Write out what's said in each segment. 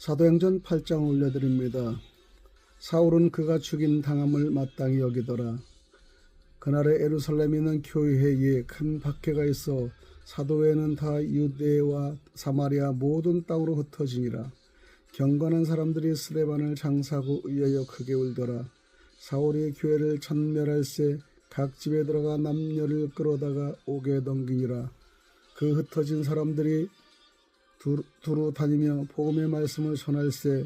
사도행전 8장 올려드립니다. 사울은 그가 죽인 당함을 마땅히 여기더라. 그날에 예루살렘에 있는 교회에 큰 박해가 있어 사도회는 다 유대와 사마리아 모든 땅으로 흩어지니라. 경건한 사람들이 스데반을 장사하고 의하여 크게 울더라. 사울이 교회를 천멸할새 각 집에 들어가 남녀를 끌어다가 옥에 넘기니라. 그 흩어진 사람들이 두루 다니며 복음의 말씀을 전할새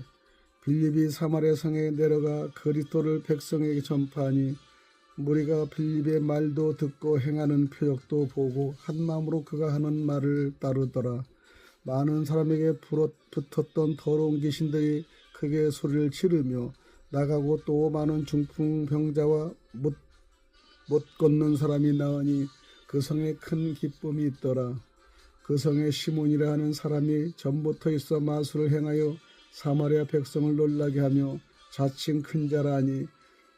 빌립이 사마리아 성에 내려가 그리스도를 백성에게 전파하니 무리가 빌립의 말도 듣고 행하는 표적도 보고 한 마음으로 그가 하는 말을 따르더라. 많은 사람에게 붙었던 더러운 귀신들이 크게 소리를 지르며 나가고 또 많은 중풍병자와 못 걷는 사람이 나으니 그 성에 큰 기쁨이 있더라. 그 성에 시몬이라 하는 사람이 전부터 있어 마술을 행하여 사마리아 백성을 놀라게 하며 자칭 큰 자라 하니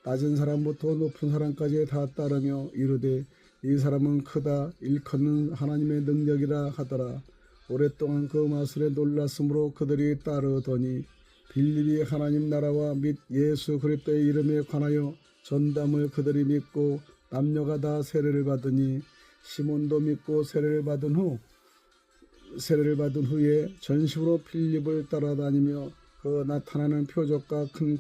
낮은 사람부터 높은 사람까지 다 따르며 이르되 이 사람은 크다 일컫는 하나님의 능력이라 하더라. 오랫동안 그 마술에 놀랐으므로 그들이 따르더니 빌립이 하나님 나라와 및 예수 그리스도의 이름에 관하여 전담을 그들이 믿고 남녀가 다 세례를 받으니 시몬도 믿고 세례를 받은 후에 전심으로 빌립을 따라다니며 그 나타나는 표적과 큰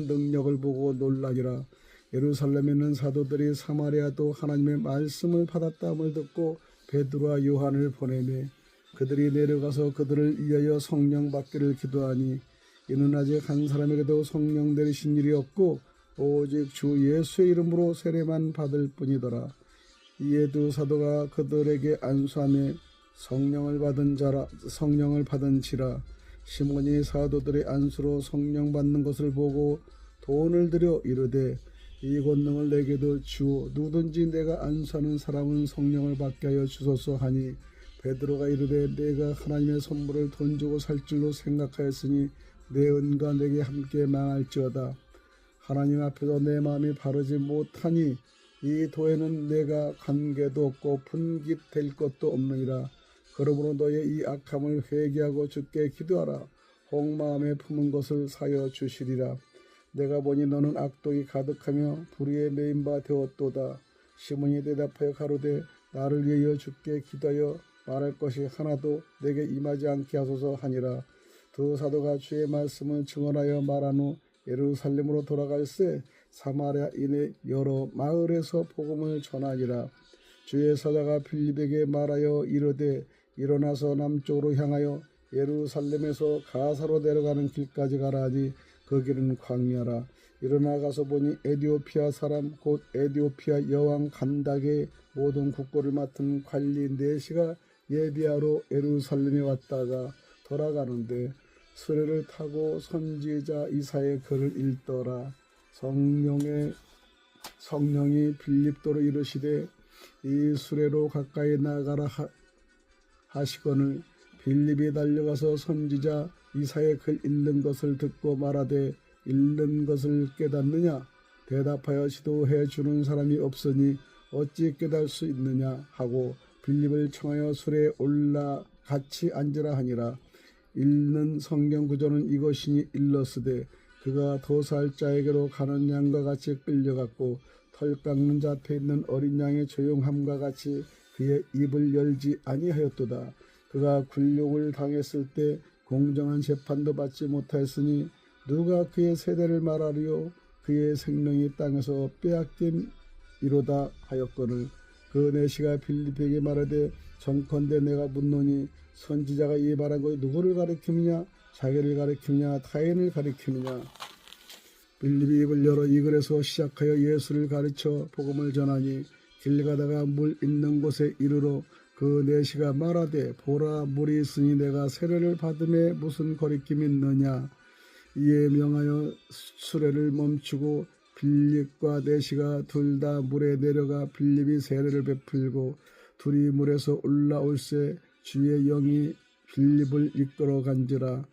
능력을 보고 놀라기라. 예루살렘에 있는 사도들이 사마리아도 하나님의 말씀을 받았다함을 듣고 베드로와 요한을 보내매 그들이 내려가서 그들을 위하여 성령 받기를 기도하니 이는 아직 한 사람에게도 성령 내리신 일이 없고 오직 주 예수의 이름으로 세례만 받을 뿐이더라. 이에 두 사도가 그들에게 안수하며 성령을 받은지라. 시몬이 사도들의 안수로 성령 받는 것을 보고 돈을 들여 이르되 이 권능을 내게도 주오 누구든지 내가 안수하는 사람은 성령을 받게 하여 주소서 하니 베드로가 이르되 내가 하나님의 선물을 돈 주고 살 줄로 생각하였으니 내 은과 내게 함께 망할지어다. 하나님 앞에서 내 마음이 바르지 못하니 이 도에는 내가 관계도 없고 분깃될 것도 없느니라. 그러므로 너의 이 악함을 회개하고 주께 기도하라. 혹마음에 품은 것을 사여 주시리라. 내가 보니 너는 악독이 가득하며 불의에 매인 바 되었도다. 시몬이 대답하여 가로되 나를 위하여 주께 기도하여 말할 것이 하나도 내게 임하지 않게 하소서 하니라. 두 사도가 주의 말씀을 증언하여 말한 후 예루살렘으로 돌아갈새 사마리아인의 여러 마을에서 복음을 전하니라. 주의 사자가 빌립에게 말하여 이르되 일어나서 남쪽으로 향하여 예루살렘에서 가사로 내려가는 길까지 가라 하니 그 길은 광야라. 일어나 가서 보니 에디오피아 사람 곧 에디오피아 여왕 간닥의 모든 국고를 맡은 관리 넷이가 예비하러 예루살렘에 왔다가 돌아가는데 수레를 타고 선지자 이사야의 글을 읽더라. 성령이 빌립도로 이르시되 이 수레로 가까이 나가라 하시거늘 빌립이 달려가서 선지자 이사야의 글 읽는 것을 듣고 말하되 읽는 것을 깨닫느냐? 대답하여 지도해 주는 사람이 없으니 어찌 깨달을 수 있느냐 하고 빌립을 청하여 수레에 올라 같이 앉으라 하니라. 읽는 성경 구절은 이것이니 일러스되 그가 도살 자에게로 가는 양과 같이 끌려갔고 털 깎는 자 앞에 있는 어린 양의 조용함과 같이 그의 입을 열지 아니하였도다. 그가 굴욕을 당했을 때 공정한 재판도 받지 못하였으니 누가 그의 세대를 말하리요? 그의 생명이 땅에서 빼앗김이로다 하였거늘 그 내시가 빌립에게 말하되 정컨대 내가 묻노니 선지자가 이 말한 것이 누구를 가리키느냐? 자기를 가리키느냐? 타인을 가리키느냐? 빌립이 입을 열어 이 글에서 시작하여 예수를 가르쳐 복음을 전하니 길 가다가 물 있는 곳에 이르러 그 내시가 말하되 보라 물이 있으니 내가 세례를 받음에 무슨 거리낌이 있느냐. 이에 명하여 수레를 멈추고 빌립과 내시가 둘 다 물에 내려가 빌립이 세례를 베풀고 둘이 물에서 올라올새 주의 영이 빌립을 이끌어 간지라.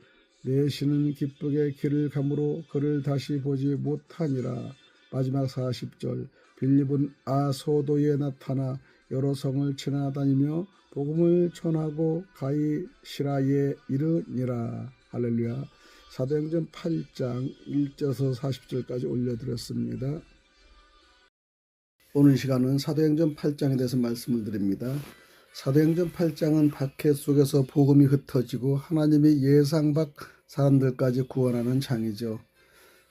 내시는 기쁘게 길을 가므로 그를 다시 보지 못하니라. 마지막 40절 빌립은 아소도에 나타나 여러 성을 지나다니며 복음을 전하고 가이시라에 이르니라. 할렐루야. 사도행전 8장 1절에서 40절까지 올려드렸습니다. 오늘 시간은 사도행전 8장에 대해서 말씀을 드립니다. 사도행전 8장은 박해 속에서 복음이 흩어지고 하나님의 예상 밖 사람들까지 구원하는 장이죠.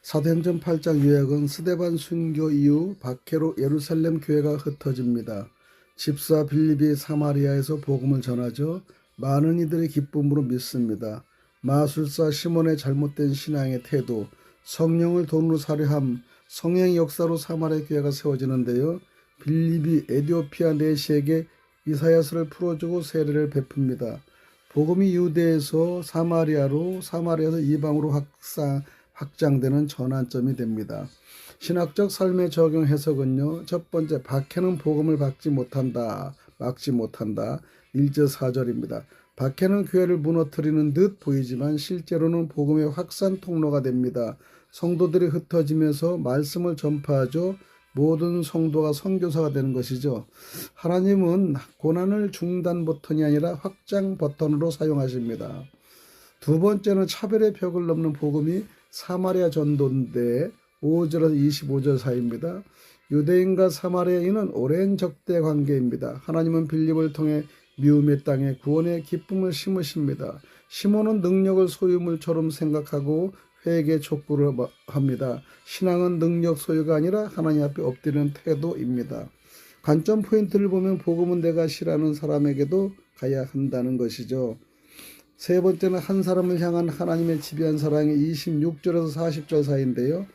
사도행전 8장 요약은 스데반 순교 이후 박해로 예루살렘 교회가 흩어집니다. 집사 빌립이 사마리아에서 복음을 전하죠. 많은 이들이 기쁨으로 믿습니다. 마술사 시몬의 잘못된 신앙의 태도, 성령을 돈으로 사려함, 성령의 역사로 사마리아 교회가 세워지는데요. 빌립이 에디오피아 내시에게 이사야서를 풀어주고 세례를 베풉니다. 복음이 유대에서 사마리아로, 사마리아에서 이방으로 확장되는 전환점이 됩니다. 신학적 삶의 적용 해석은요. 첫 번째, 박해는 복음을 막지 못한다. 1절 4절입니다. 박해는 교회를 무너뜨리는 듯 보이지만 실제로는 복음의 확산 통로가 됩니다. 성도들이 흩어지면서 말씀을 전파하죠. 모든 성도가 선교사가 되는 것이죠. 하나님은 고난을 중단 버튼이 아니라 확장 버튼으로 사용하십니다. 두 번째는 차별의 벽을 넘는 복음이 사마리아 전도인데 5절에서 25절 사이입니다. 유대인과 사마리아인은 오랜 적대 관계입니다. 하나님은 빌립을 통해 미움의 땅에 구원의 기쁨을 심으십니다. 시몬은 능력을 소유물처럼 생각하고 회개 촉구를 합니다. 신앙은 능력 소유가 아니라 하나님 앞에 엎드리는 태도입니다. 관점 포인트를 보면 복음은 내가 싫어하는 사람에게도 가야 한다는 것이죠. 세 번째는 한 사람을 향한 하나님의 지배한 사랑이 26절에서 40절 사이인데요.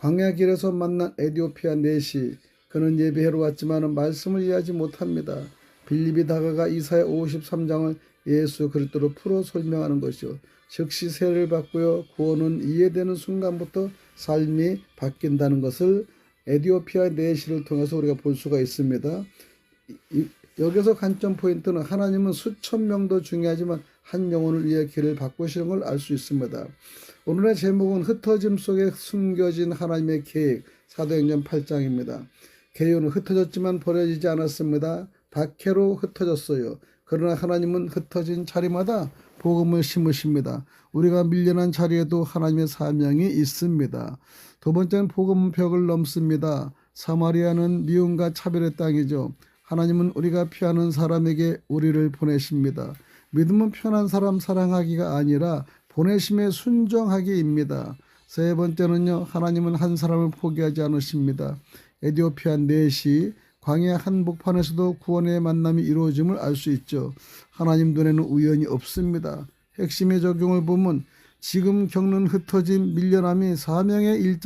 광야길에서 만난 에디오피아 내시, 그는 예배하러 왔지만 말씀을 이해하지 못합니다. 빌립이 다가가 이사야 53장을 예수 그리스도로 풀어 설명하는 것이요. 즉시 세례를 받고요. 구원은 이해되는 순간부터 삶이 바뀐다는 것을 에디오피아 내시를 통해서 우리가 볼 수가 있습니다. 여기서 관점 포인트는 하나님은 수천 명도 중요하지만 한 영혼을 위해 길을 바꾸시는 걸 알 수 있습니다. 오늘의 제목은 흩어짐 속에 숨겨진 하나님의 계획, 사도행전 8장입니다. 개요는 흩어졌지만 버려지지 않았습니다. 박해로 흩어졌어요. 그러나 하나님은 흩어진 자리마다 복음을 심으십니다. 우리가 밀려난 자리에도 하나님의 사명이 있습니다. 두 번째는 복음 벽을 넘습니다. 사마리아는 미움과 차별의 땅이죠. 하나님은 우리가 피하는 사람에게 우리를 보내십니다. 믿음은 편한 사람 사랑하기가 아니라 보내심에 순종하기입니다. 세 번째는요. 하나님은 한 사람을 포기하지 않으십니다. 에디오피아 내시 광야 한복판에서도 구원의 만남이 이루어짐을 알 수 있죠. 하나님 눈에는 우연이 없습니다. 핵심의 적용을 보면 지금 겪는 흩어짐, 밀려남이 사명의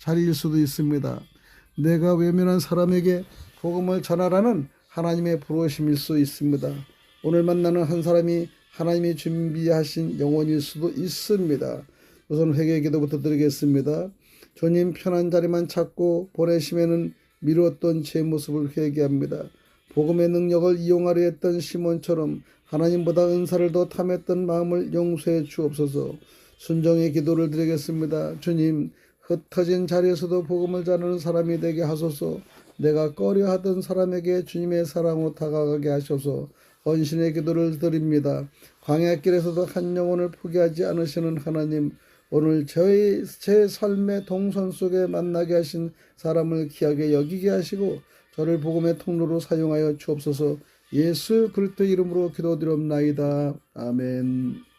자리일 수도 있습니다. 내가 외면한 사람에게 복음을 전하라는 하나님의 부르심일 수 있습니다. 오늘 만나는 한 사람이 하나님이 준비하신 영혼일 수도 있습니다. 우선 회개 기도부터 드리겠습니다. 주님 편한 자리만 찾고 보내심에는 미루었던 제 모습을 회개합니다. 복음의 능력을 이용하려 했던 시몬처럼 하나님보다 은사를 더 탐했던 마음을 용서해 주옵소서. 순종의 기도를 드리겠습니다. 주님, 흩어진 자리에서도 복음을 전하는 사람이 되게 하소서. 내가 꺼려하던 사람에게 주님의 사랑으로 다가가게 하소서. 헌신의 기도를 드립니다. 광야길에서도 한 영혼을 포기하지 않으시는 하나님, 오늘 제 삶의 동선 속에 만나게 하신 사람을 귀하게 여기게 하시고 저를 복음의 통로로 사용하여 주옵소서. 예수 그리스도 이름으로 기도드립나이다. 아멘.